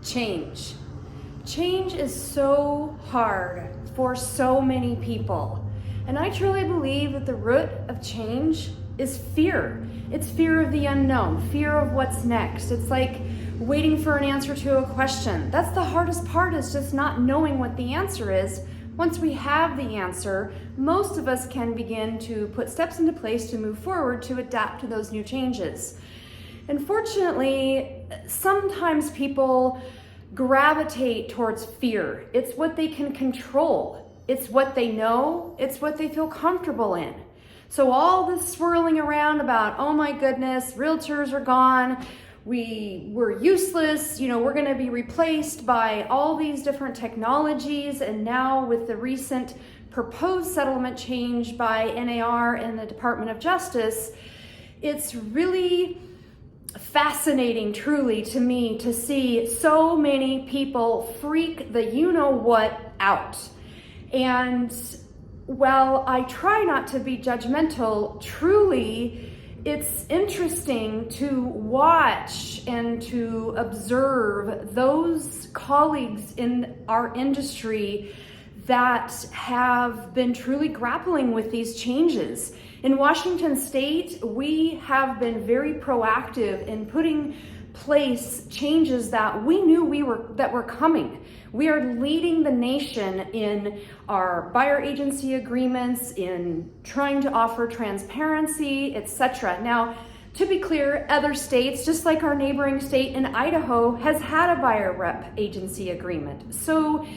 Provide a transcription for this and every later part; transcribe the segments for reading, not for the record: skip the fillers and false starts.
Change. Change is so hard for so many people. And I truly believe that the root of change is fear. It's fear of the unknown, fear of what's next. It's like waiting for an answer to a question. That's the hardest part, is just not knowing what the answer is. Once we have the answer, most of us can begin to put steps into place to move forward to adapt to those new changes. Unfortunately, sometimes people gravitate towards fear. It's what they can control. It's what they know. It's what they feel comfortable in. So all this swirling around about, oh my goodness, realtors are gone. We're useless. We're going to be replaced by all these different technologies. And now with the recent proposed settlement change by NAR and the Department of Justice, it's really fascinating, truly, to me to see so many people freak the you-know-what out. And while I try not to be judgmental, truly, it's interesting to watch and to observe those colleagues in our industry that have been truly grappling with these changes. In Washington State, we have been very proactive in putting place changes that we knew that were coming. We are leading the nation in our buyer agency agreements, in trying to offer transparency, etc. Now, to be clear, other states, just like our neighboring state in Idaho, has had a buyer rep agency agreement. So,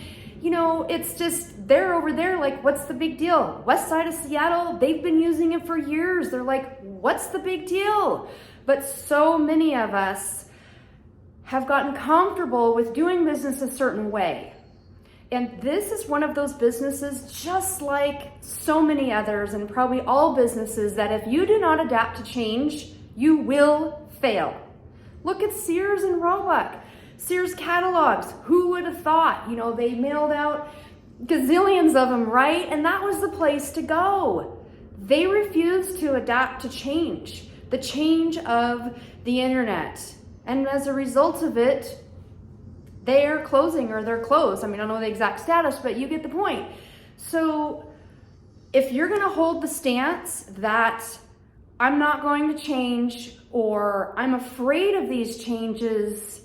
it's just they're over there like, what's the big deal? West side of Seattle, they've been using it for years. They're like, what's the big deal? But so many of us have gotten comfortable with doing business a certain way. And this is one of those businesses, just like so many others, and probably all businesses, that if you do not adapt to change, you will fail. Look at Sears and Roebuck. Sears catalogs, who would have thought? They mailed out gazillions of them, right? And that was the place to go. They refused to adapt to change, the change of the internet. And as a result of it, they are closing, or they're closed. I don't know the exact status, but you get the point. So if you're going to hold the stance that I'm not going to change, or I'm afraid of these changes,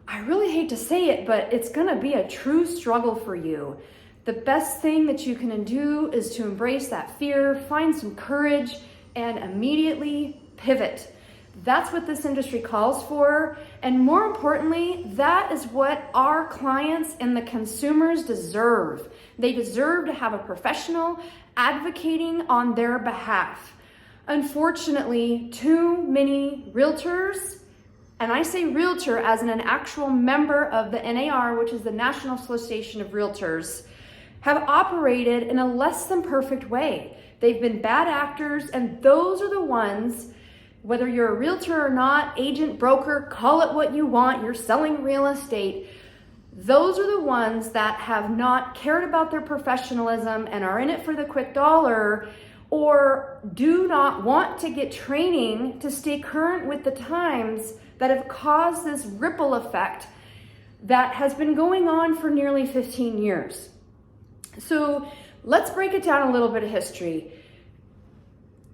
I really hate to say it, but it's going to be a true struggle for you. The best thing that you can do is to embrace that fear, find some courage, and immediately pivot. That's what this industry calls for. And more importantly, that is what our clients and the consumers deserve. They deserve to have a professional advocating on their behalf. Unfortunately, too many realtors, and I say realtor as an actual member of the NAR, which is the National Association of Realtors, have operated in a less than perfect way. They've been bad actors, and those are the ones, whether you're a realtor or not, agent, broker, call it what you want, you're selling real estate, those are the ones that have not cared about their professionalism and are in it for the quick dollar, or do not want to get training to stay current with the times, that have caused this ripple effect that has been going on for nearly 15 years. So let's break it down a little bit of history.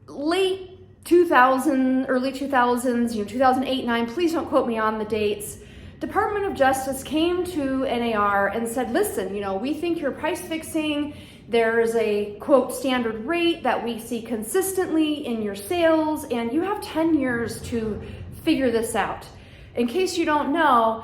Late 2000, early 2000s, 2008, 9, please don't quote me on the dates. Department of Justice came to NAR and said, listen, we think you're price fixing. There's a, quote, standard rate that we see consistently in your sales, and you have 10 years to figure this out. In case you don't know,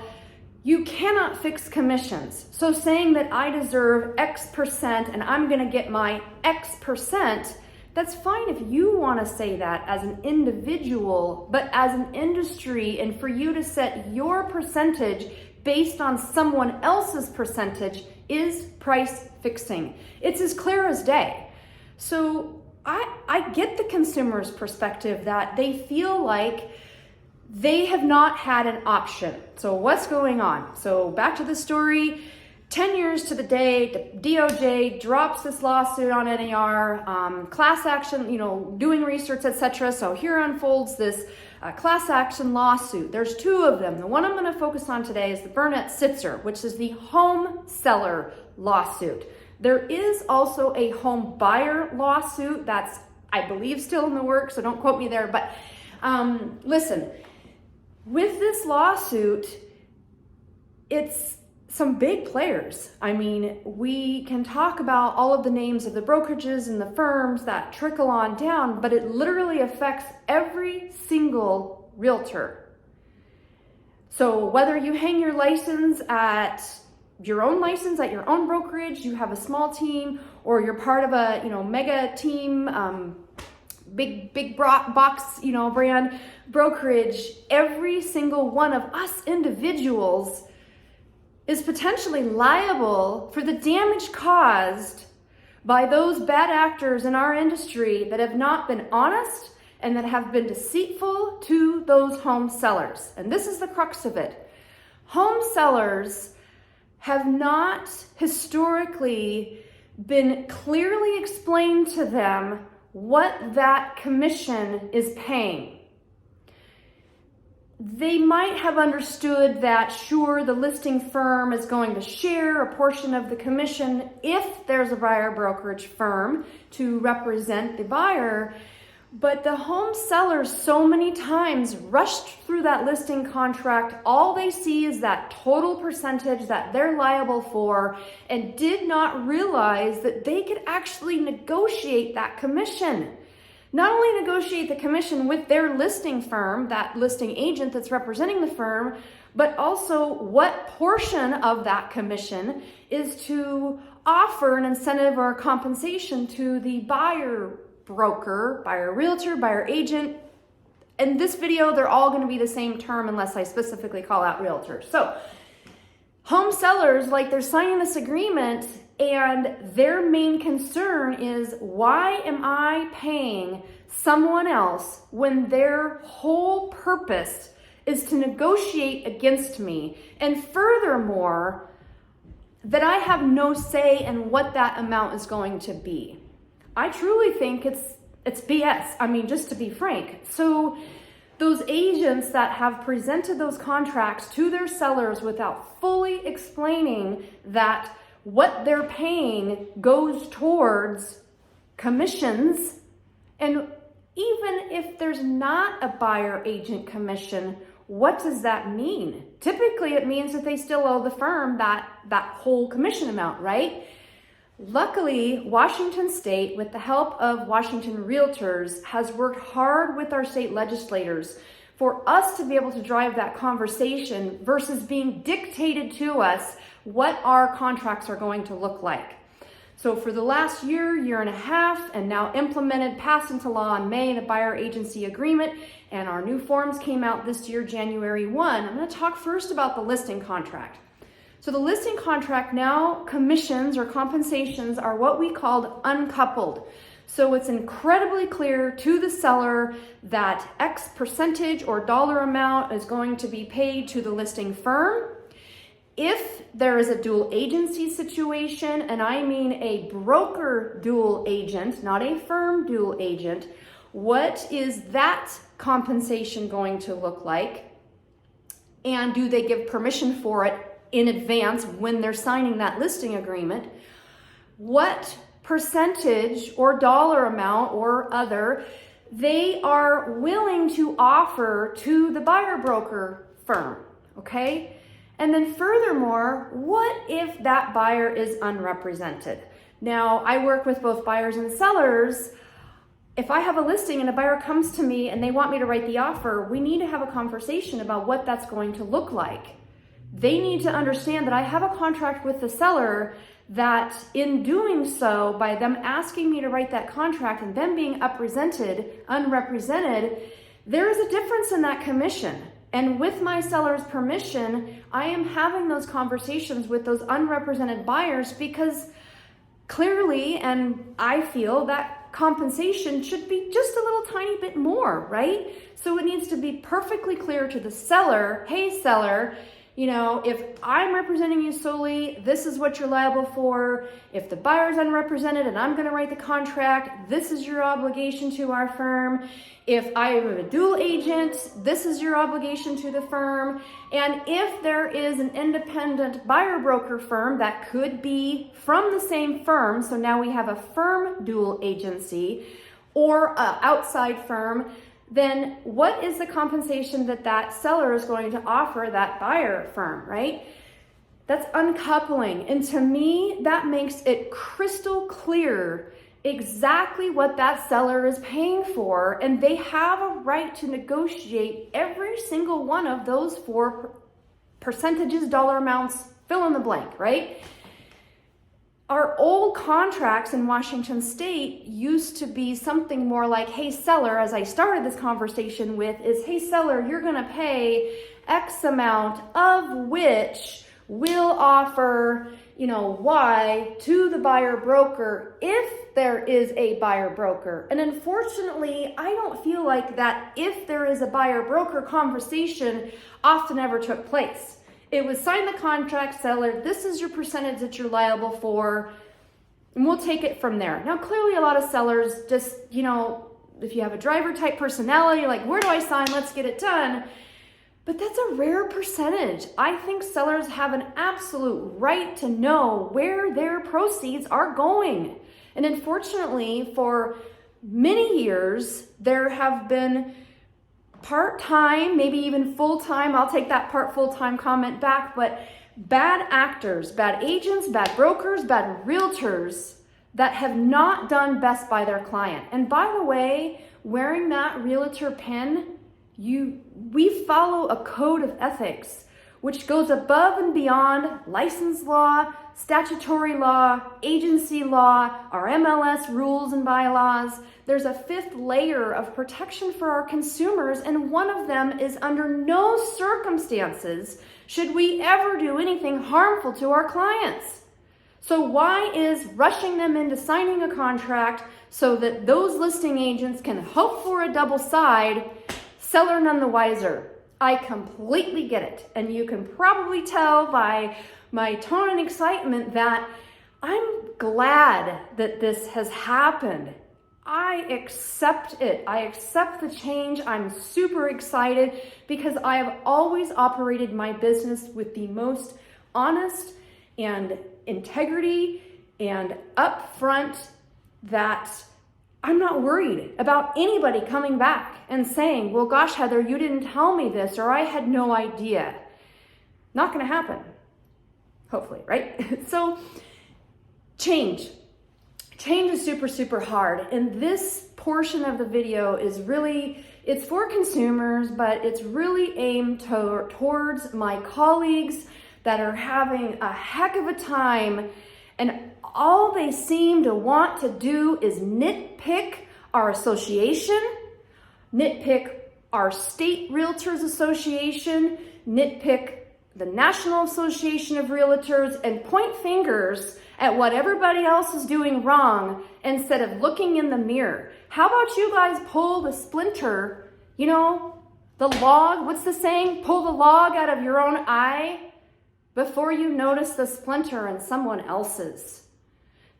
you cannot fix commissions. So saying that I deserve X percent and I'm going to get my X percent, that's fine if you want to say that as an individual, but as an industry, and for you to set your percentage based on someone else's percentage is price fixing. It's as clear as day. So I get the consumer's perspective that they feel like they have not had an option. So what's going on? So back to the story. 10 years to the day, DOJ drops this lawsuit on NAR, class action, doing research, etc. So here unfolds this class action lawsuit. There's two of them. The one I'm going to focus on today is the Burnett Sitzer, which is the home seller lawsuit. There is also a home buyer lawsuit that's, I believe, still in the works, so don't quote me there. But listen, with this lawsuit, it's some big players. I mean, we can talk about all of the names of the brokerages and the firms that trickle on down, but it literally affects every single realtor. So whether you hang your license at your own license at your own brokerage, you have a small team, or you're part of a mega team, big box brand brokerage, every single one of us individuals is potentially liable for the damage caused by those bad actors in our industry that have not been honest and that have been deceitful to those home sellers. And this is the crux of it. Home sellers have not historically been clearly explained to them what that commission is paying. They might have understood that, sure, the listing firm is going to share a portion of the commission if there's a buyer brokerage firm to represent the buyer, but the home sellers so many times rushed through that listing contract. All they see is that total percentage that they're liable for and did not realize that they could actually negotiate that commission. Not only negotiate the commission with their listing firm, that listing agent that's representing the firm, but also what portion of that commission is to offer an incentive or a compensation to the buyer broker, buyer realtor, buyer agent. In this video, they're all going to be the same term unless I specifically call out realtors. So home sellers, like, they're signing this agreement, and their main concern is, why am I paying someone else when their whole purpose is to negotiate against me? And furthermore, that I have no say in what that amount is going to be. I truly think it's BS. I mean, just to be frank. So those agents that have presented those contracts to their sellers without fully explaining that what they're paying goes towards commissions, and even if there's not a buyer agent commission, what does that mean? Typically, it means that they still owe the firm that whole commission amount, right? Luckily, Washington State, with the help of Washington Realtors, has worked hard with our state legislators for us to be able to drive that conversation versus being dictated to us what our contracts are going to look like. So for the last year and a half, and now implemented, passed into law in May, the buyer agency agreement, and our new forms came out this year, January 1. I'm going to talk first about the listing contract. So the listing contract now, commissions or compensations are what we called uncoupled. So it's incredibly clear to the seller that X percentage or dollar amount is going to be paid to the listing firm. If there is a dual agency situation, and I mean a broker dual agent, not a firm dual agent, what is that compensation going to look like? And do they give permission for it in advance when they're signing that listing agreement? What percentage or dollar amount or other they are willing to offer to the buyer broker firm, okay? And then furthermore, what if that buyer is unrepresented? Now, I work with both buyers and sellers. If I have a listing and a buyer comes to me and they want me to write the offer, we need to have a conversation about what that's going to look like. They need to understand that I have a contract with the seller, that in doing so, by them asking me to write that contract and them being unrepresented, there is a difference in that commission. And with my seller's permission, I am having those conversations with those unrepresented buyers, because clearly, and I feel that compensation should be just a little tiny bit more, right? So it needs to be perfectly clear to the seller, hey seller, You know, if I'm representing you solely, this is what you're liable for. If the buyer's unrepresented and I'm going to write the contract, this is your obligation to our firm. If I am a dual agent, this is your obligation to the firm. And if there is an independent buyer broker firm that could be from the same firm, so now we have a firm dual agency or an outside firm, then what is the compensation that that seller is going to offer that buyer firm, right? That's uncoupling. And to me, that makes it crystal clear exactly what that seller is paying for. And they have a right to negotiate every single one of those 4 percentages, dollar amounts, fill in the blank, right? Our old contracts in Washington State used to be something more like, hey, seller, as I started this conversation with, is, hey, seller, you're going to pay X amount, of which will offer, Y to the buyer broker if there is a buyer broker. And unfortunately, I don't feel like that if there is a buyer broker conversation often ever took place. It was sign the contract, seller, this is your percentage that you're liable for, and we'll take it from there. Now, clearly a lot of sellers just, if you have a driver type personality, like, where do I sign? Let's get it done. But that's a rare percentage. I think sellers have an absolute right to know where their proceeds are going. And unfortunately, for many years, there have been part-time, maybe even full-time, I'll take that part full-time comment back, but bad actors, bad agents, bad brokers, bad realtors that have not done best by their client. And by the way, wearing that realtor pin, we follow a code of ethics which goes above and beyond license law, statutory law, agency law, our MLS rules and bylaws. There's a 5th layer of protection for our consumers, and one of them is under no circumstances should we ever do anything harmful to our clients. So why is rushing them into signing a contract so that those listing agents can hope for a double side, seller none the wiser? I completely get it. And you can probably tell by my tone and excitement that I'm glad that this has happened. I accept it. I accept the change. I'm super excited because I have always operated my business with the most honest and integrity and upfront that I'm not worried about anybody coming back and saying, well, gosh, Heather, you didn't tell me this, or I had no idea. Not going to happen. Hopefully, right? So change is super, super hard. And this portion of the video is really, it's for consumers, but it's really aimed towards my colleagues that are having a heck of a time, and all they seem to want to do is nitpick our association, nitpick our state realtors association, nitpick the National Association of Realtors, and point fingers at what everybody else is doing wrong instead of looking in the mirror. How about you guys pull the splinter, the log, what's the saying? Pull the log out of your own eye before you notice the splinter in someone else's.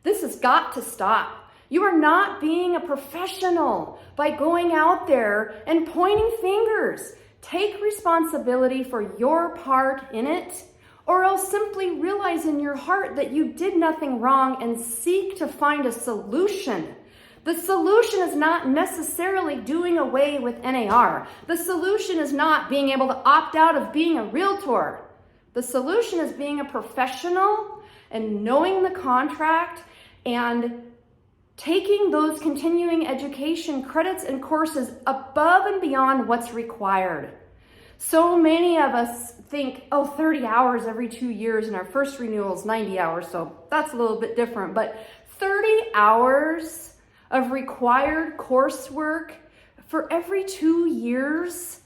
This has got to stop. You are not being a professional by going out there and pointing fingers. Take responsibility for your part in it, or else simply realize in your heart that you did nothing wrong and seek to find a solution. The solution is not necessarily doing away with NAR. The solution is not being able to opt out of being a realtor. The solution is being a professional and knowing the contract and taking those continuing education credits and courses above and beyond what's required. So many of us think, 30 hours every 2 years, and our first renewal is 90 hours, so that's a little bit different. But 30 hours of required coursework for every 2 years,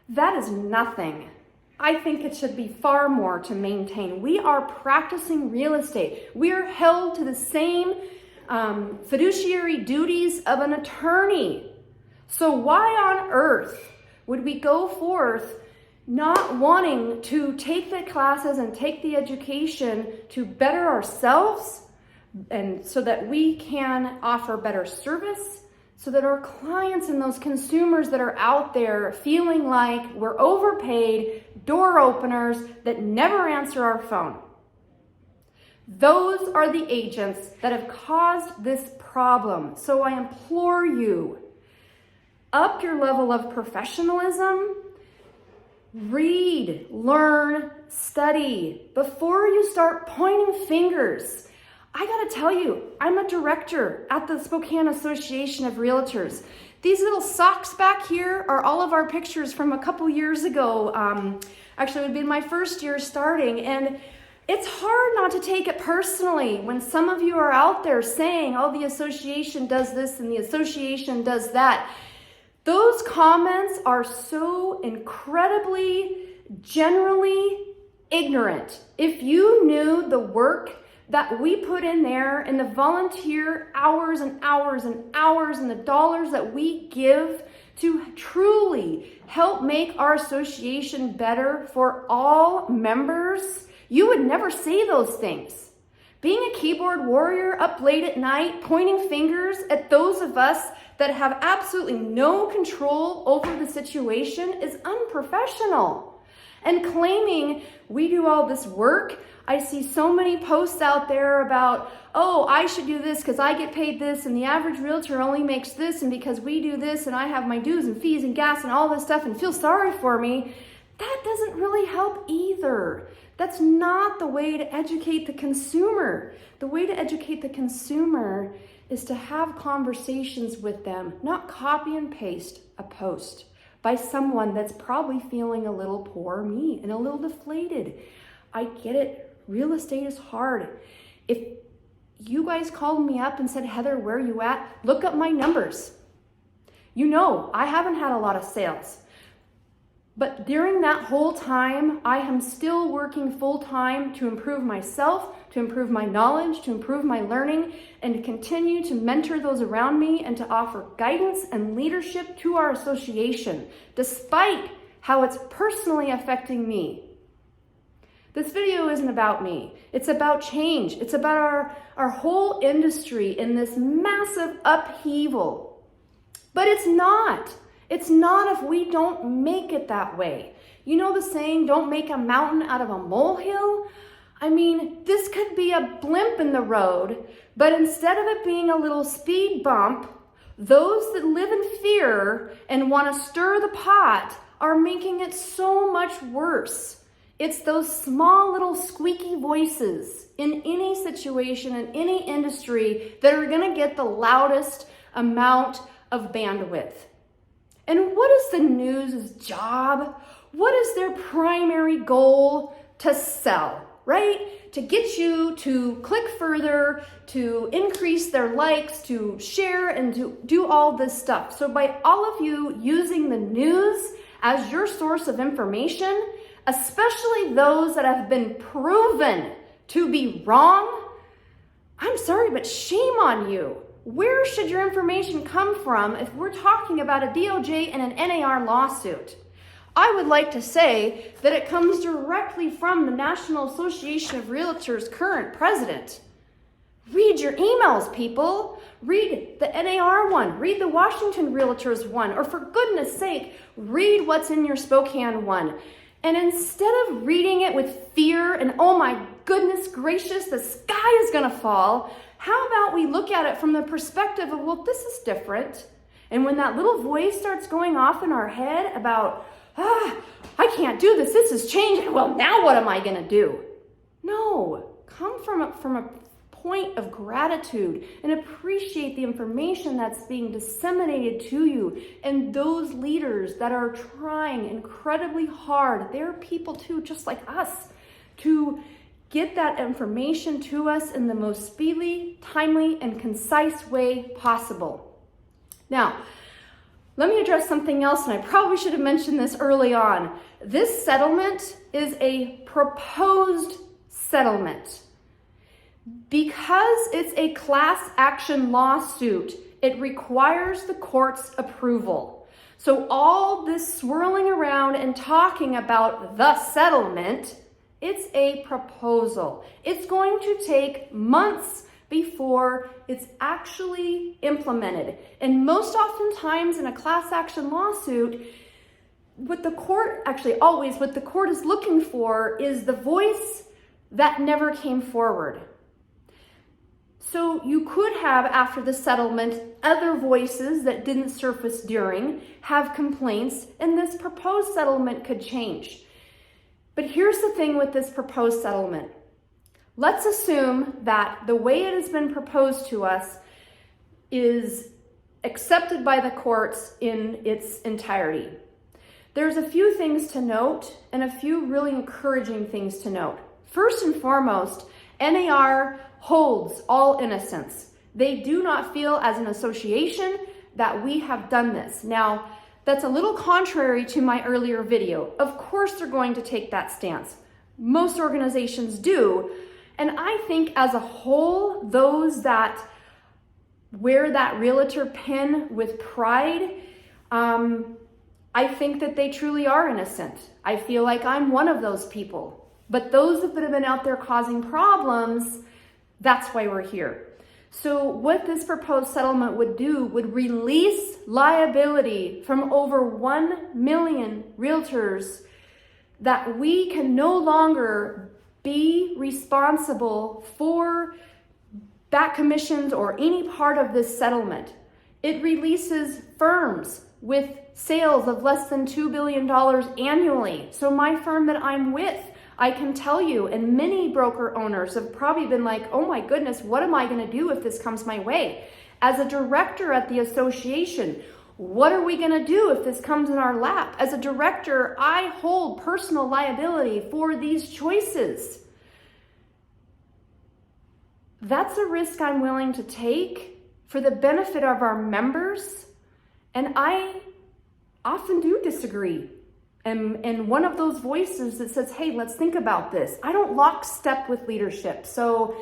that is nothing. I think it should be far more to maintain. We are practicing real estate. We are held to the same fiduciary duties of an attorney. So why on earth would we go forth not wanting to take the classes and take the education to better ourselves and so that we can offer better service, so that our clients and those consumers that are out there feeling like we're overpaid door openers that never answer our phone. Those are the agents that have caused this problem. So I implore you, up your level of professionalism. Read, learn, study before you start pointing fingers. I gotta tell you, I'm a director at the Spokane Association of Realtors. These little socks back here are all of our pictures from a couple years ago. Actually, it would be my first year starting, and it's hard not to take it personally when some of you are out there saying, oh, the association does this and the association does that. Those comments are so incredibly, generally ignorant. If you knew the work that we put in there and the volunteer hours and hours and hours and the dollars that we give to truly help make our association better for all members, you would never say those things. Being a keyboard warrior up late at night, pointing fingers at those of us that have absolutely no control over the situation is unprofessional. And claiming we do all this work, I see so many posts out there about, oh, I should do this because I get paid this and the average realtor only makes this and because we do this and I have my dues and fees and gas and all this stuff and feel sorry for me. That doesn't really help either. That's not the way to educate the consumer. The way to educate the consumer is to have conversations with them, not copy and paste a post by someone that's probably feeling a little poor me and a little deflated. I get it. Real estate is hard. If you guys called me up and said, Heather, where are you at? Look up my numbers. You know, I haven't had a lot of sales. But during that whole time, I am still working full time to improve myself, to improve my knowledge, to improve my learning, and to continue to mentor those around me and to offer guidance and leadership to our association, despite how it's personally affecting me. This video isn't about me. It's about change. It's about our whole industry in this massive upheaval. But it's not. It's not if we don't make it that way. You know the saying, don't make a mountain out of a molehill? I mean, this could be a blimp in the road, but instead of it being a little speed bump, those that live in fear and want to stir the pot are making it so much worse. It's those small little squeaky voices in any situation, in any industry, that are going to get the loudest amount of bandwidth. And what is the news's job? What is their primary goal? To sell, right? To get you to click further, to increase their likes, to share, and to do all this stuff. So by all of you using the news as your source of information, especially those that have been proven to be wrong, I'm sorry, but shame on you. Where should your information come from if we're talking about a DOJ and an NAR lawsuit? I would like to say that it comes directly from the National Association of Realtors' current president. Read your emails, people. Read the NAR one. Read the Washington Realtors one. Or for goodness sake, read what's in your Spokane one. And instead of reading it with fear and, oh my goodness gracious, the sky is going to fall, how about we look at it from the perspective of, well, this is different. And when that little voice starts going off in our head about, I can't do this, this is changing, well, now what am I going to do? No, come from a point of gratitude and appreciate the information that's being disseminated to you. And those leaders that are trying incredibly hard, they're people too, just like us, to get that information to us in the most speedy, timely, and concise way possible. Now, let me address something else, and I probably should have mentioned this early on. This settlement is a proposed settlement. Because it's a class action lawsuit, it requires the court's approval. So all this swirling around and talking about the settlement, it's a proposal. It's going to take months before it's actually implemented. And most oftentimes in a class action lawsuit, what the court is looking for is the voice that never came forward. So you could have, after the settlement, other voices that didn't surface during have complaints, and this proposed settlement could change. But here's the thing with this proposed settlement. Let's assume that the way it has been proposed to us is accepted by the courts in its entirety. There's a few things to note and a few really encouraging things to note. First and foremost, NAR holds all innocence. They do not feel as an association that we have done this. Now, that's a little contrary to my earlier video. Of course they're going to take that stance. Most organizations do. And I think as a whole, those that wear that realtor pin with pride, I think that they truly are innocent. I feel like I'm one of those people. But those that have been out there causing problems, that's why we're here. So what this proposed settlement would do would release liability from over 1 million realtors that we can no longer be responsible for back commissions or any part of this settlement. It releases firms with sales of less than $2 billion annually. So my firm that I'm with, I can tell you, and many broker owners have probably been like, oh my goodness, what am I going to do if this comes my way? As a director at the association, what are we going to do if this comes in our lap? As a director, I hold personal liability for these choices. That's a risk I'm willing to take for the benefit of our members. And I often do disagree. And one of those voices that says, hey, let's think about this. I don't lockstep with leadership. So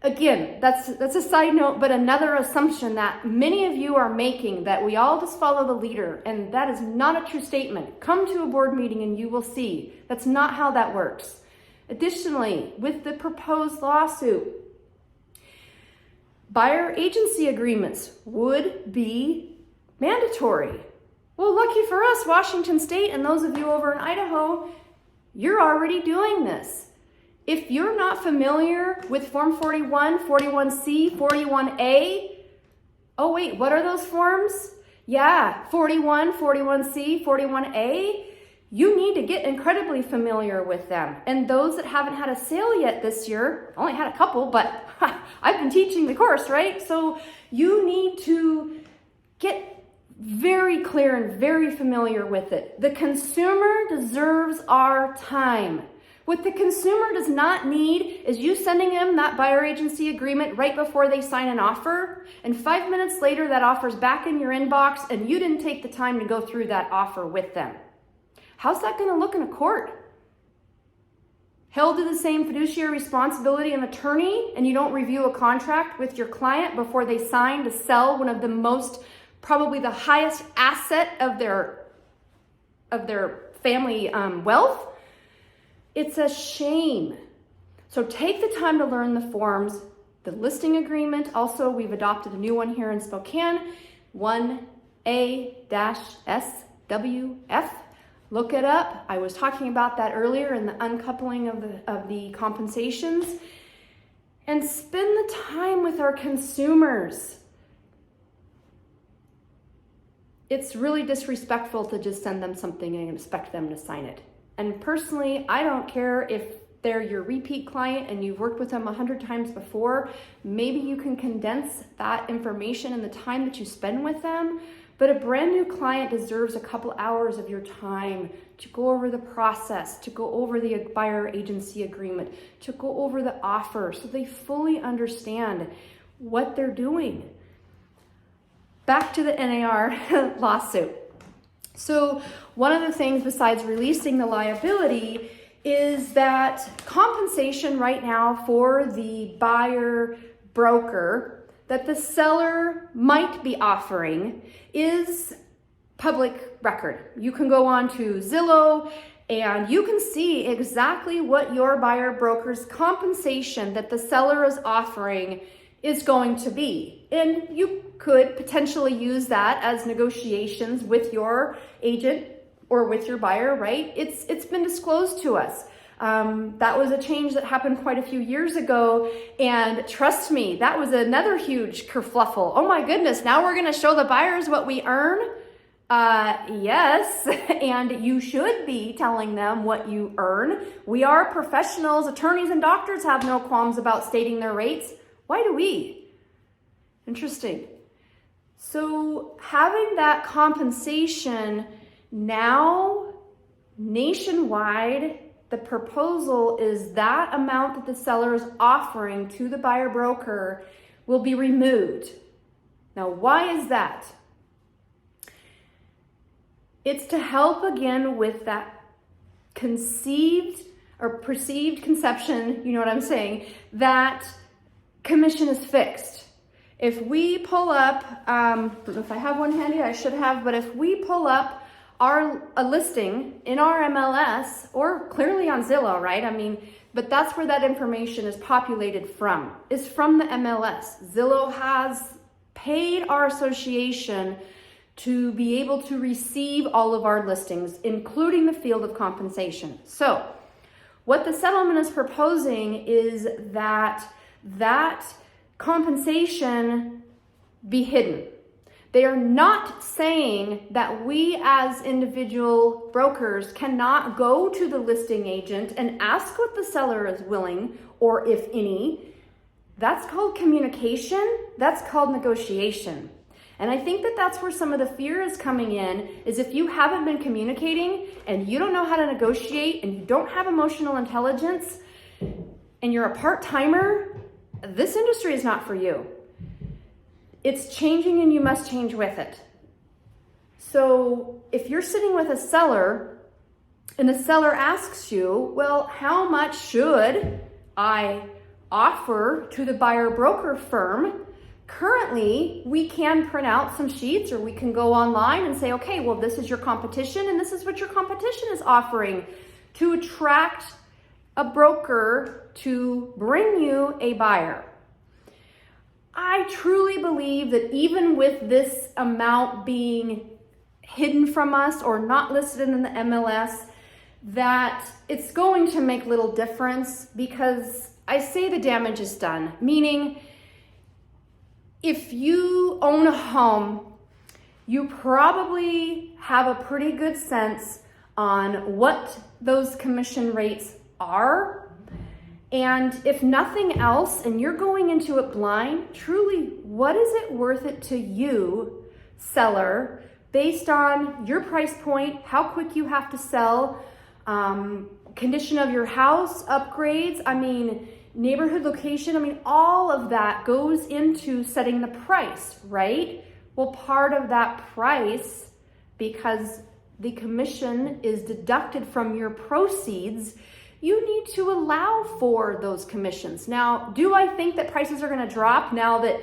again, that's a side note, but another assumption that many of you are making, that we all just follow the leader. And that is not a true statement. Come to a board meeting and you will see. That's not how that works. Additionally, with the proposed lawsuit, buyer agency agreements would be mandatory. Well, lucky for us, Washington State, and those of you over in Idaho, you're already doing this. If you're not familiar with Form 41, 41C, 41A, oh wait, what are those forms? Yeah, 41, 41C, 41A, you need to get incredibly familiar with them. And those that haven't had a sale yet this year, only had a couple, but I've been teaching the course, right? So you need to get very clear and very familiar with it. The consumer deserves our time. What the consumer does not need is you sending them that buyer agency agreement right before they sign an offer, and 5 minutes later that offer's back in your inbox and you didn't take the time to go through that offer with them. How's that going to look in a court? Held to the same fiduciary responsibility of attorney, and you don't review a contract with your client before they sign to sell one of the most, probably the highest asset of their family wealth. It's a shame. So take the time to learn the forms, the listing agreement. Also, we've adopted a new one here in Spokane, 1A-SWF. Look it up. I was talking about that earlier in the uncoupling of the compensations. And spend the time with our consumers. It's really disrespectful to just send them something and expect them to sign it. And personally, I don't care if they're your repeat client and you've worked with them 100 times before. Maybe you can condense that information in the time that you spend with them. But a brand new client deserves a couple hours of your time to go over the process, to go over the buyer agency agreement, to go over the offer so they fully understand what they're doing. Back to the NAR lawsuit. So one of the things besides releasing the liability is that compensation right now for the buyer broker that the seller might be offering is public record. You can go on to Zillow and you can see exactly what your buyer broker's compensation that the seller is offering is going to be. And you could potentially use that as negotiations with your agent or with your buyer, right? It's been disclosed to us. That was a change that happened quite a few years ago. And trust me, that was another huge kerfluffle. Oh my goodness, now we're gonna show the buyers what we earn? Yes, and you should be telling them what you earn. We are professionals, attorneys and doctors have no qualms about stating their rates. Why do we? Interesting. So having that compensation now nationwide, the proposal is that amount that the seller is offering to the buyer broker will be removed. Now, why is that? It's to help again with that conceived or perceived conception, you know what I'm saying, that commission is fixed. If we pull up, if I have one handy, I should have, but if we pull up a listing in our MLS or clearly on Zillow, right? I mean, but that's where that information is populated from, is from the MLS. Zillow has paid our association to be able to receive all of our listings, including the field of compensation. So what the settlement is proposing is that compensation be hidden. They are not saying that we as individual brokers cannot go to the listing agent and ask what the seller is willing, or if any. That's called communication. That's called negotiation. And I think that that's where some of the fear is coming in, is if you haven't been communicating and you don't know how to negotiate and you don't have emotional intelligence and you're a part-timer, this industry is not for you. It's changing and you must change with it. So if you're sitting with a seller and the seller asks you, well, how much should I offer to the buyer broker firm? Currently, we can print out some sheets or we can go online and say, okay, well, this is your competition and this is what your competition is offering to attract a broker to bring you a buyer. I truly believe that even with this amount being hidden from us or not listed in the MLS, that it's going to make little difference, because I say the damage is done, meaning if you own a home, you probably have a pretty good sense on what those commission rates are. And if nothing else, and you're going into it blind, truly, what is it worth it to you, seller, based on your price point, how quick you have to sell, condition of your house, upgrades, I mean, neighborhood location, I mean, all of that goes into setting the price, right? Well, part of that price, because the commission is deducted from your proceeds, you need to allow for those commissions. Now, do I think that prices are going to drop now that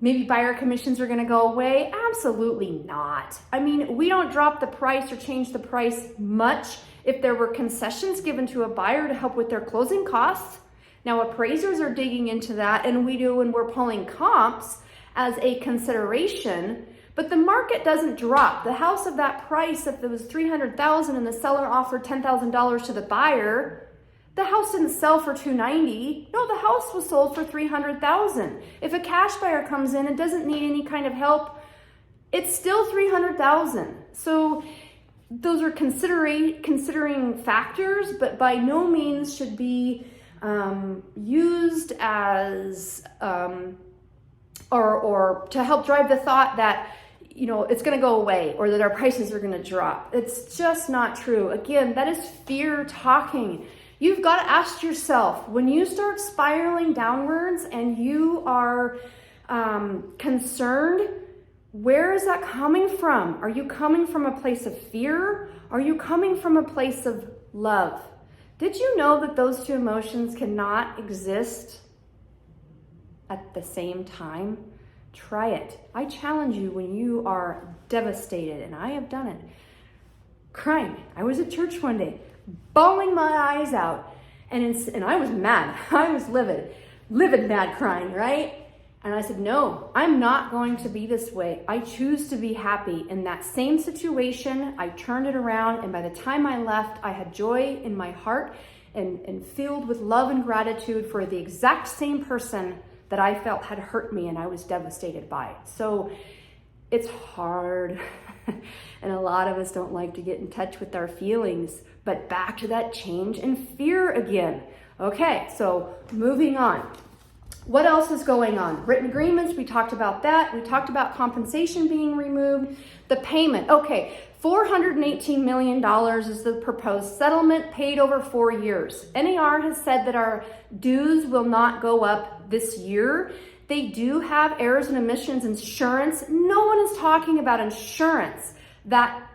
maybe buyer commissions are going to go away? Absolutely not. I mean, we don't drop the price or change the price much if there were concessions given to a buyer to help with their closing costs. Now, appraisers are digging into that, and we do when we're pulling comps as a consideration, but the market doesn't drop. The house of that price, if it was $300,000 and the seller offered $10,000 to the buyer, the house didn't sell for $290,000. No, the house was sold for $300,000. If a cash buyer comes in and doesn't need any kind of help, it's still $300,000. So those are considering factors, but by no means should be used as or to help drive the thought that, you know, it's going to go away or that our prices are going to drop. It's just not true. Again, that is fear talking. You've got to ask yourself, when you start spiraling downwards and you are concerned, where is that coming from? Are you coming from a place of fear? Are you coming from a place of love? Did you know that those two emotions cannot exist at the same time? Try it. I challenge you when you are devastated, and I have done it. Crying. I was at church one day, bawling my eyes out, and I was mad. I was livid mad crying, right? And I said, no, I'm not going to be this way. I choose to be happy. In that same situation, I turned it around, and by the time I left, I had joy in my heart and filled with love and gratitude for the exact same person that I felt had hurt me and I was devastated by. So it's hard. And a lot of us don't like to get in touch with our feelings, but back to that change and fear again. Okay, so moving on. What else is going on? Written agreements, we talked about that. We talked about compensation being removed. The payment, okay, $418 million is the proposed settlement paid over 4 years. NAR has said that our dues will not go up this year. They do have errors and omissions insurance. No one is talking about insurance that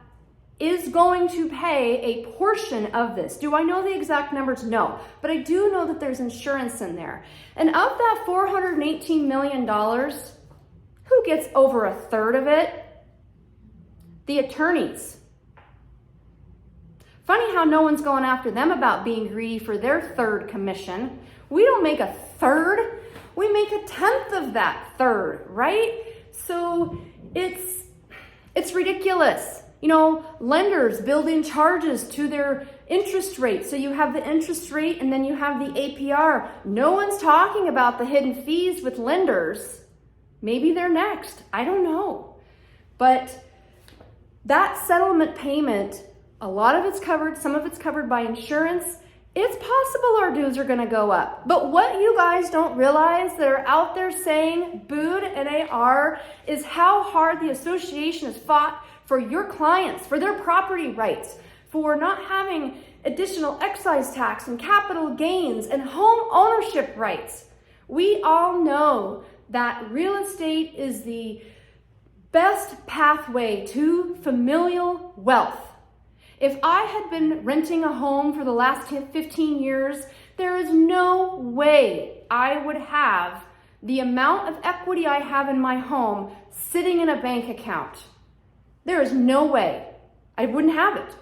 is going to pay a portion of this. Do I know the exact numbers? No, but I do know that there's insurance in there. And of that $418 million, who gets over a third of it? The attorneys. Funny how no one's going after them about being greedy for their third commission. We don't make a third, we make a tenth of that third, right? So it's ridiculous. You know, lenders build in charges to their interest rate. So you have the interest rate and then you have the APR. No one's talking about the hidden fees with lenders. Maybe they're next. I don't know. But that settlement payment, a lot of it's covered, some of it's covered by insurance. It's possible our dues are going to go up. But what you guys don't realize that are out there saying booed NAR is how hard the association has fought for your clients, for their property rights, for not having additional excise tax and capital gains and home ownership rights. We all know that real estate is the best pathway to familial wealth. If I had been renting a home for the last 15 years, there is no way I would have the amount of equity I have in my home sitting in a bank account. There is no way. I wouldn't have it.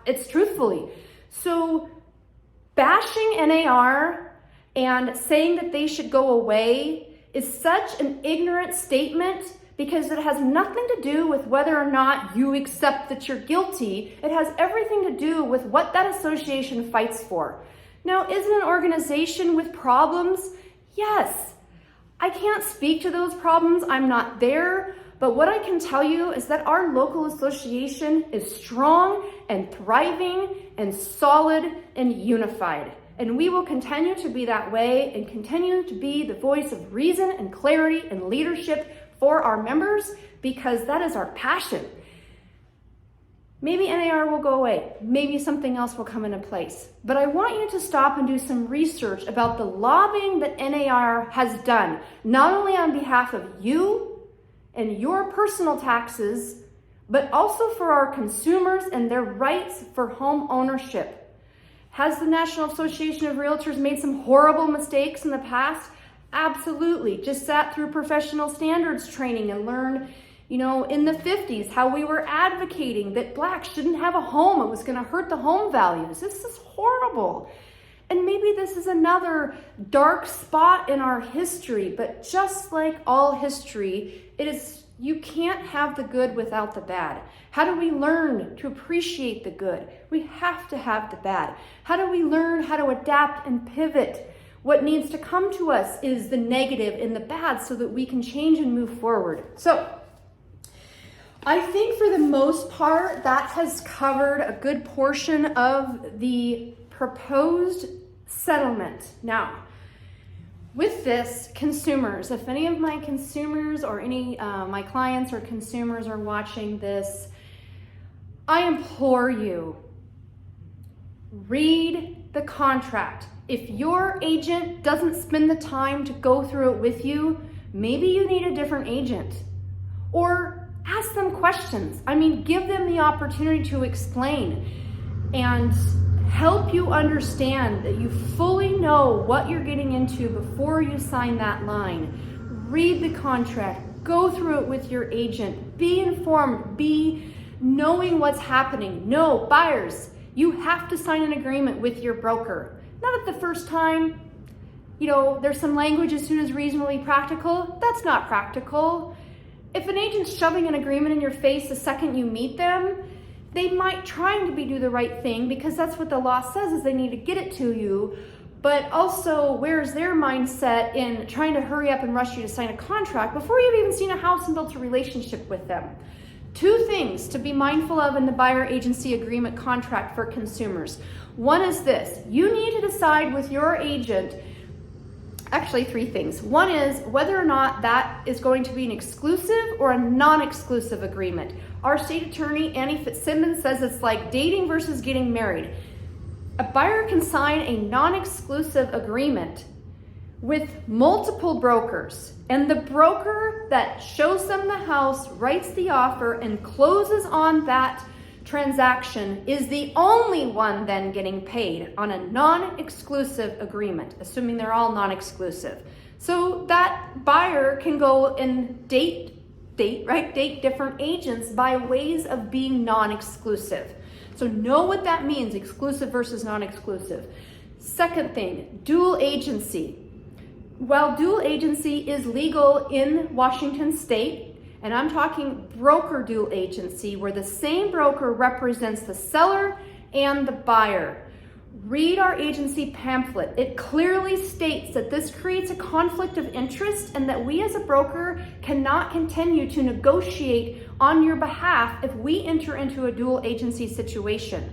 It's truthfully. So bashing NAR and saying that they should go away is such an ignorant statement because it has nothing to do with whether or not you accept that you're guilty. It has everything to do with what that association fights for. Now, is it an organization with problems? Yes. I can't speak to those problems. I'm not there. But what I can tell you is that our local association is strong and thriving and solid and unified. And we will continue to be that way and continue to be the voice of reason and clarity and leadership for our members because that is our passion. Maybe NAR will go away. Maybe something else will come into place. But I want you to stop and do some research about the lobbying that NAR has done, not only on behalf of you and your personal taxes, but also for our consumers and their rights for home ownership. Has the National Association of Realtors made some horrible mistakes in the past? Absolutely. Just sat through professional standards training and learned, in the 50s, how we were advocating that blacks shouldn't have a home. It was going to hurt the home values. This is horrible. And maybe this is another dark spot in our history, but just like all history, you can't have the good without the bad. How do we learn to appreciate the good? We have to have the bad. How do we learn how to adapt and pivot? What needs to come to us is the negative and the bad so that we can change and move forward. So I think for the most part, that has covered a good portion of the proposed settlement. Now, with this, consumers, if any of my consumers or any my clients or consumers are watching this, I implore you, read the contract. If your agent doesn't spend the time to go through it with you, maybe you need a different agent. Or ask them questions. Give them the opportunity to explain and help you understand that you fully know what you're getting into before you sign that line. Read the contract, Go through it with your agent. Be informed. Be knowing what's happening. No, buyers, you have to sign an agreement with your broker. Not at the first time. There's some language as soon as reasonably practical. That's not practical. If an agent's shoving an agreement in your face the second you meet them, they might trying to do the right thing because that's what the law says is they need to get it to you. But also, where's their mindset in trying to hurry up and rush you to sign a contract before you've even seen a house and built a relationship with them? 2 things to be mindful of in the buyer agency agreement contract for consumers. One is this: you need to decide with your agent, actually 3 things. One is whether or not that is going to be an exclusive or a non-exclusive agreement. Our state attorney, Annie Fitzsimmons, says it's like dating versus getting married. A buyer can sign a non-exclusive agreement with multiple brokers, and the broker that shows them the house, writes the offer, and closes on that transaction is the only one then getting paid on a non-exclusive agreement, assuming they're all non-exclusive. So that buyer can go and date different agents by ways of being non-exclusive. So know what that means, exclusive versus non-exclusive. Second thing, dual agency. While dual agency is legal in Washington state, and I'm talking broker dual agency, where the same broker represents the seller and the buyer. Read our agency pamphlet. It clearly states that this creates a conflict of interest and that we as a broker cannot continue to negotiate on your behalf if we enter into a dual agency situation.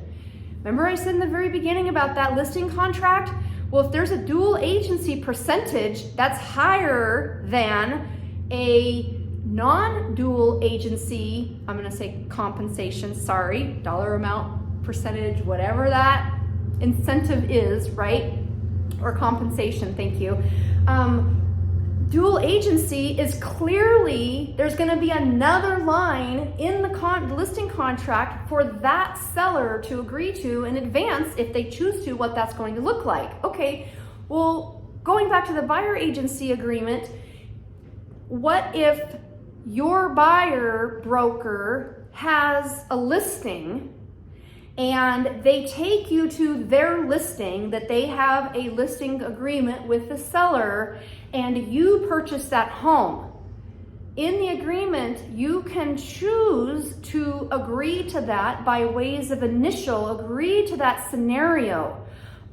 Remember I said in the very beginning about that listing contract? Well, if there's a dual agency percentage that's higher than a non-dual agency, I'm going to say compensation, dollar amount, percentage, whatever that incentive is, right? Or compensation, thank you. Dual agency is clearly, there's going to be another line in the listing contract for that seller to agree to in advance, if they choose to, what that's going to look like. Okay, well, going back to the buyer agency agreement, what if your buyer broker has a listing and they take you to their listing, that they have a listing agreement with the seller, and you purchase that home? In the agreement, you can choose to agree to that by ways of initial, agree to that scenario.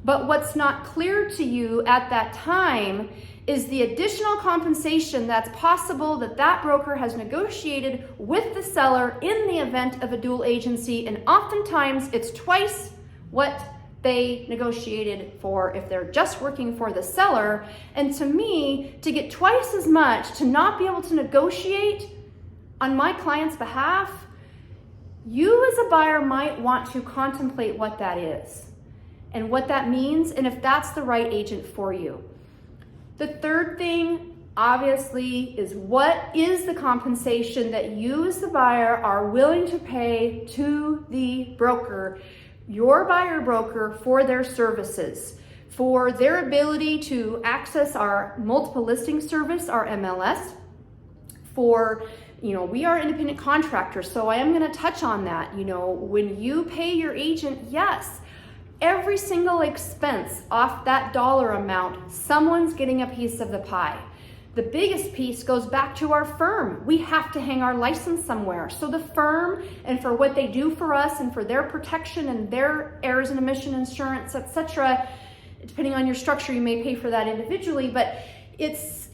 But what's not clear to you at that time is the additional compensation that's possible that that broker has negotiated with the seller in the event of a dual agency, and oftentimes it's twice what they negotiated for if they're just working for the seller. And to me, to get twice as much, to not be able to negotiate on my client's behalf, you as a buyer might want to contemplate what that is and what that means, and if that's the right agent for you. The third thing, obviously, is what is the compensation that you as the buyer are willing to pay to the broker, your buyer broker, for their services, for their ability to access our multiple listing service, our MLS, for, we are independent contractors, so I am going to touch on that. When you pay your agent, yes, every single expense off that dollar amount, someone's getting a piece of the pie. The biggest piece goes back to our firm. We have to hang our license somewhere. So the firm, and for what they do for us and for their protection and their errors and omission insurance, etc., depending on your structure, you may pay for that individually, but it's,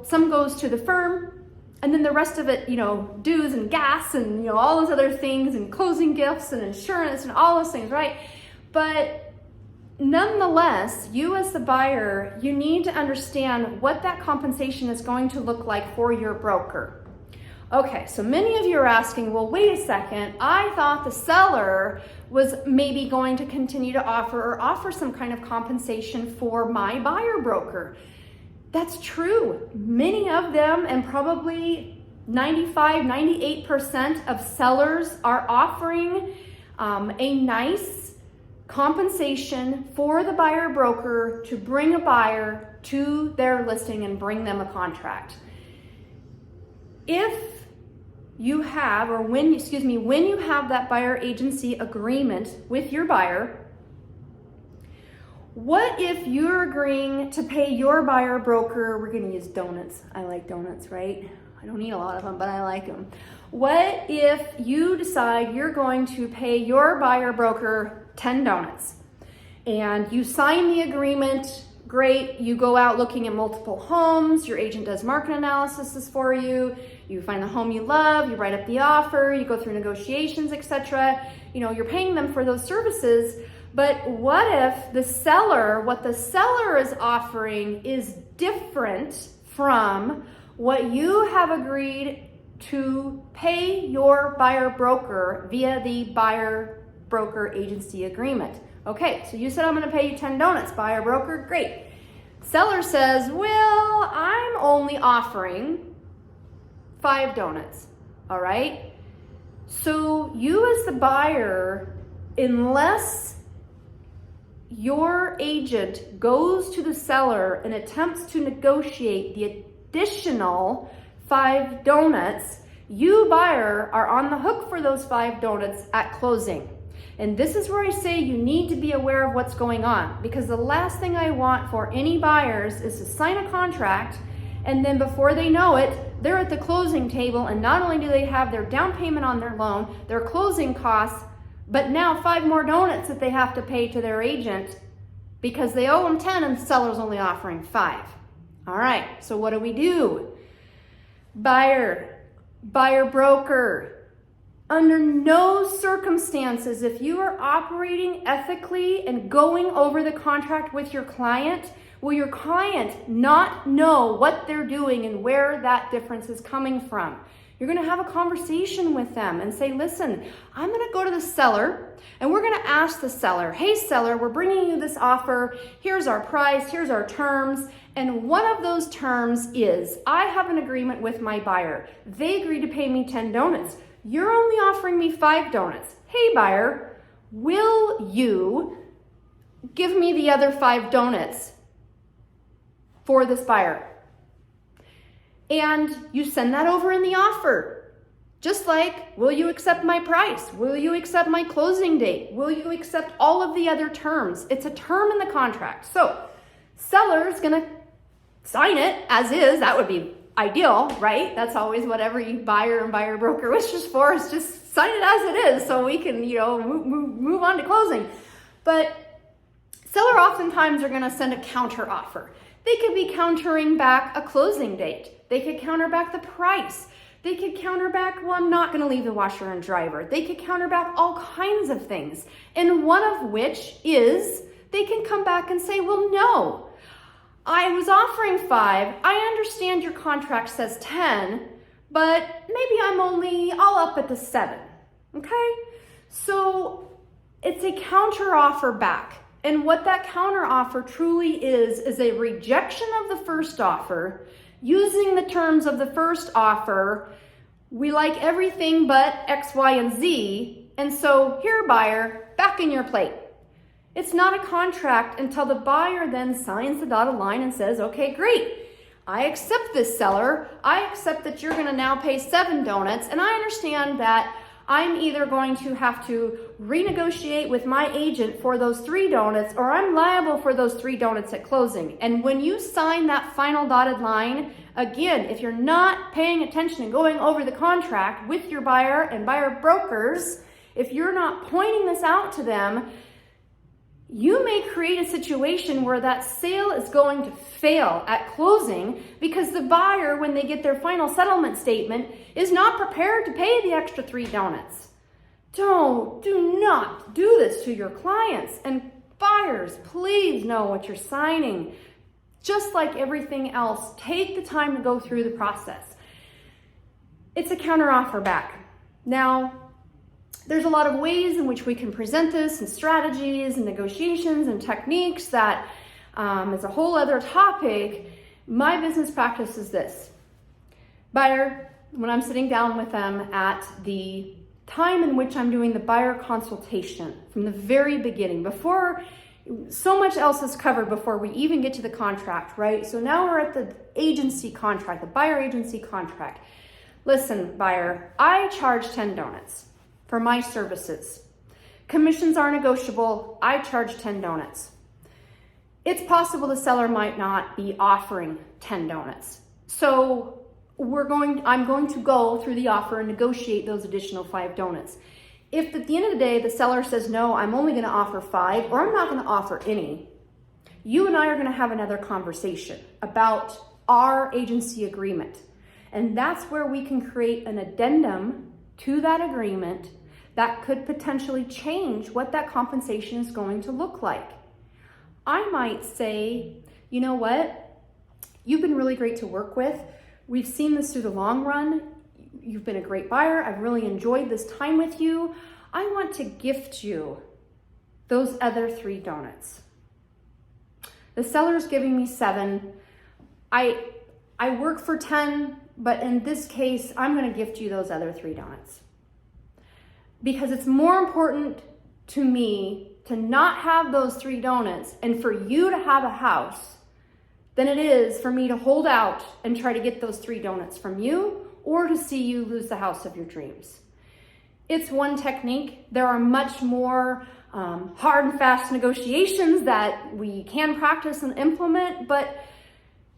some goes to the firm, and then the rest of it, dues and gas and, all those other things, and closing gifts and insurance and all those things, right? But nonetheless, you as the buyer, you need to understand what that compensation is going to look like for your broker. Okay, so many of you are asking, well, wait a second, I thought the seller was maybe going to continue to offer some kind of compensation for my buyer broker. That's true. Many of them, and probably 95, 98% of sellers are offering a nice compensation for the buyer broker to bring a buyer to their listing and bring them a contract. if you have, or when you have that buyer agency agreement with your buyer, what if you're agreeing to pay your buyer broker, we're gonna use donuts. I like donuts, right? I don't eat a lot of them, but I like them. What if you decide you're going to pay your buyer broker 10 donuts and you sign the agreement? Great, you go out looking at multiple homes, your agent does market analysis for you, you find the home you love, you write up the offer, you go through negotiations, etc. You're paying them for those services, but what if what the seller is offering is different from what you have agreed to pay your buyer broker via the buyer broker agency agreement? Okay, so you said I'm gonna pay you 10 donuts, buyer broker, great. Seller says, well, I'm only offering 5 donuts, all right? So you as the buyer, unless your agent goes to the seller and attempts to negotiate the additional 5 donuts, you buyer are on the hook for those 5 donuts at closing. And this is where I say you need to be aware of what's going on, because the last thing I want for any buyers is to sign a contract and then before they know it, they're at the closing table, and not only do they have their down payment on their loan, their closing costs, but now 5 more donuts that they have to pay to their agent because they owe them 10 and the seller's only offering 5. All right, so what do? Buyer broker. Under no circumstances, if you are operating ethically and going over the contract with your client, will your client not know what they're doing and where that difference is coming from. You're gonna have a conversation with them and say, listen, I'm gonna go to the seller and we're gonna ask the seller, hey seller, we're bringing you this offer, here's our price, here's our terms, and one of those terms is, I have an agreement with my buyer. They agreed to pay me 10 donuts. You're only offering me 5 donuts. Hey buyer, will you give me the other 5 donuts for this buyer? And you send that over in the offer. Just like, will you accept my price? Will you accept my closing date? Will you accept all of the other terms? It's a term in the contract. So seller's gonna sign it as is. That would be ideal, right? That's always what every buyer and buyer broker wishes for, is just sign it as it is so we can, move on to closing. But seller oftentimes are gonna send a counter offer. They could be countering back a closing date. They could counter back the price. They could counter back, well, I'm not gonna leave the washer and dryer. They could counter back all kinds of things. And one of which is, they can come back and say, well, no, I was offering 5. I understand your contract says 10, but maybe I'll up it to 7, okay? So it's a counter offer back. And what that counter offer truly is a rejection of the first offer, using the terms of the first offer. We like everything but X, Y, and Z. And so here, buyer, back in your plate. It's not a contract until the buyer then signs the dotted line and says, okay, great. I accept this, seller. I accept that you're gonna now pay 7 donuts, and I understand that I'm either going to have to renegotiate with my agent for those 3 donuts, or I'm liable for those 3 donuts at closing. And when you sign that final dotted line, again, if you're not paying attention and going over the contract with your buyer and buyer brokers, if you're not pointing this out to them, you may create a situation where that sale is going to fail at closing because the buyer, when they get their final settlement statement, is not prepared to pay the extra 3 donuts. Do not do this to your clients. And buyers, please know what you're signing. Just like everything else, take the time to go through the process. It's a counteroffer back. Now, there's a lot of ways in which we can present this, and strategies and negotiations and techniques that is a whole other topic. My business practice is this. Buyer, when I'm sitting down with them at the time in which I'm doing the buyer consultation from the very beginning, before so much else is covered before we even get to the contract, right? So now we're at the agency contract, the buyer agency contract. Listen, buyer, I charge 10 donuts for my services. Commissions are negotiable. I charge 10 donuts. It's possible the seller might not be offering 10 donuts. So I'm going to go through the offer and negotiate those additional 5 donuts. If at the end of the day, the seller says, no, I'm only going to offer 5, or I'm not going to offer any, you and I are going to have another conversation about our agency agreement. And that's where we can create an addendum to that agreement that could potentially change what that compensation is going to look like. I might say, you know what? You've been really great to work with. We've seen this through the long run. You've been a great buyer. I've really enjoyed this time with you. I want to gift you those other 3 donuts. The seller's giving me 7. I work for 10, but in this case, I'm going to gift you those other 3 donuts. Because it's more important to me to not have those 3 donuts and for you to have a house than it is for me to hold out and try to get those 3 donuts from you or to see you lose the house of your dreams. It's one technique. There are much more hard and fast negotiations that we can practice and implement, but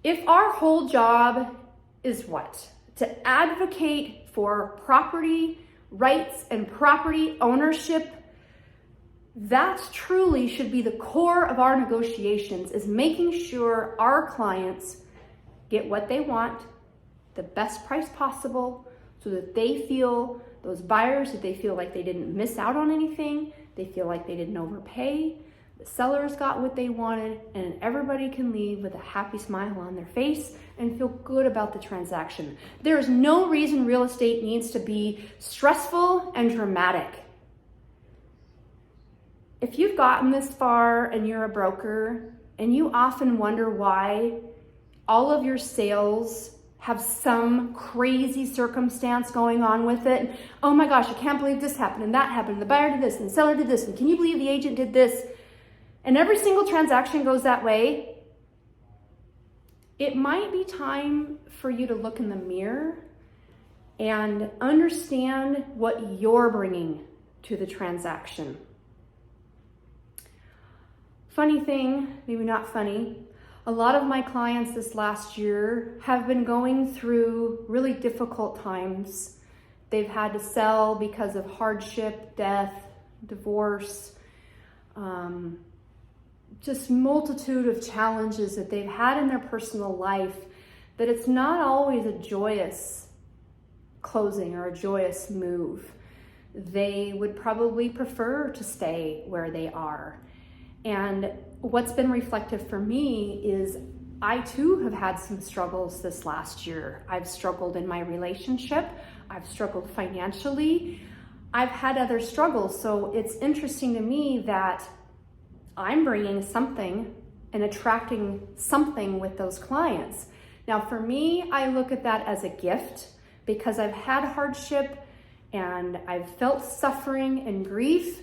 if our whole job is what? To advocate for property rights and property ownership, that truly should be the core of our negotiations, is making sure our clients get what they want, the best price possible, so that they feel, those buyers, that they feel like they didn't miss out on anything, they feel like they didn't overpay, the sellers got what they wanted, and everybody can leave with a happy smile on their face and feel good about the transaction. There is no reason real estate needs to be stressful and dramatic. If you've gotten this far and you're a broker and you often wonder why all of your sales have some crazy circumstance going on with it, oh my gosh, I can't believe this happened and that happened, and the buyer did this and the seller did this, and can you believe the agent did this? And every single transaction goes that way. It might be time for you to look in the mirror and understand what you're bringing to the transaction. Funny thing, maybe not funny, a lot of my clients this last year have been going through really difficult times. They've had to sell because of hardship, death, divorce, just multitude of challenges that they've had in their personal life, that it's not always a joyous closing or a joyous move. They would probably prefer to stay where they are. And what's been reflective for me is I too have had some struggles this last year. I've struggled in my relationship. I've struggled financially. I've had other struggles. So it's interesting to me that I'm bringing something and attracting something with those clients. Now, for me, I look at that as a gift because I've had hardship and I've felt suffering and grief,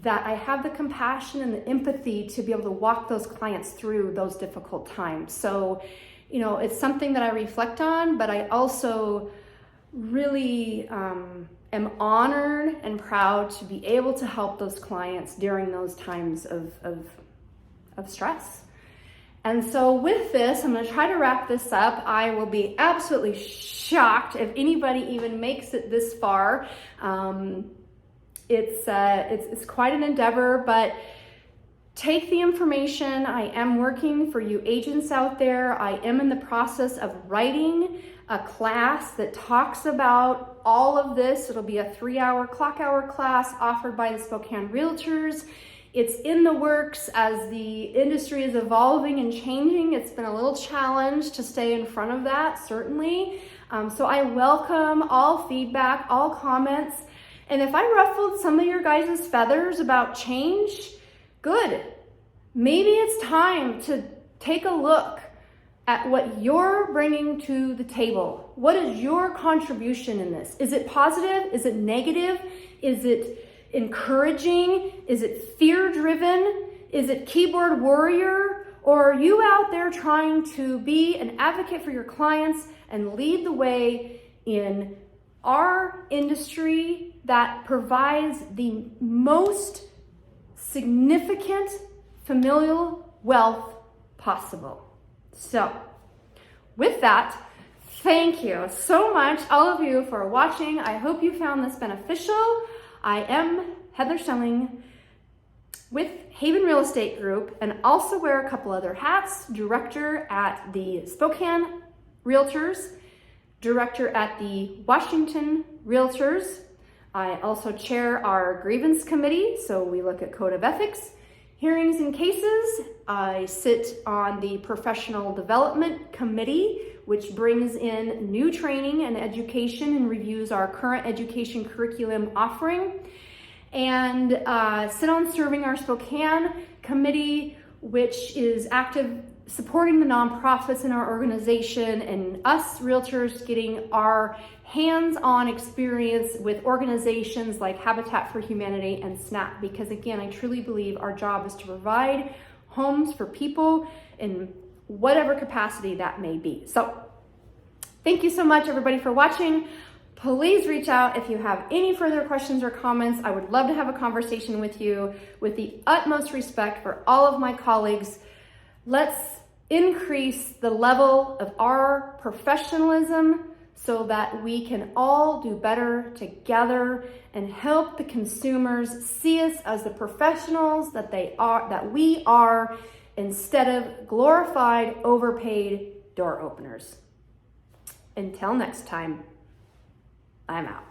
that I have the compassion and the empathy to be able to walk those clients through those difficult times. So, it's something that I reflect on, but I also really am honored and proud to be able to help those clients during those times of stress. And so with this, I'm going to try to wrap this up. I will be absolutely shocked if anybody even makes it this far. It's quite an endeavor, but take the information. I am working for you agents out there. I am in the process of writing a class that talks about all of this. It'll be a 3-hour clock hour class offered by the Spokane Realtors. It's in the works as the industry is evolving and changing. It's been a little challenge to stay in front of that, certainly. So I welcome all feedback, all comments. And if I ruffled some of your guys' feathers about change, good. Maybe it's time to take a look at what you're bringing to the table. What is your contribution in this? Is it positive? Is it negative? Is it encouraging? Is it fear-driven? Is it keyboard warrior? Or are you out there trying to be an advocate for your clients and lead the way in our industry that provides the most significant familial wealth possible. So, with that, thank you so much, all of you, for watching. I hope you found this beneficial. I am Heather Schelling with Haven Real Estate Group, and also wear a couple other hats: director at the Spokane Realtors, director at the Washington Realtors. I also chair our grievance committee, so we look at code of ethics, hearings and cases. I sit on the professional development committee, which brings in new training and education and reviews our current education curriculum offering. And sit on serving our Spokane committee, which is active supporting the nonprofits in our organization and us realtors getting our hands-on experience with organizations like Habitat for Humanity and SNAP. Because again, I truly believe our job is to provide homes for people in whatever capacity that may be. So thank you so much, everybody, for watching. Please reach out if you have any further questions or comments. I would love to have a conversation with you with the utmost respect for all of my colleagues. Let's increase the level of our professionalism so that we can all do better together and help the consumers see us as the professionals that we are, instead of glorified, overpaid door openers. Until next time, I'm out.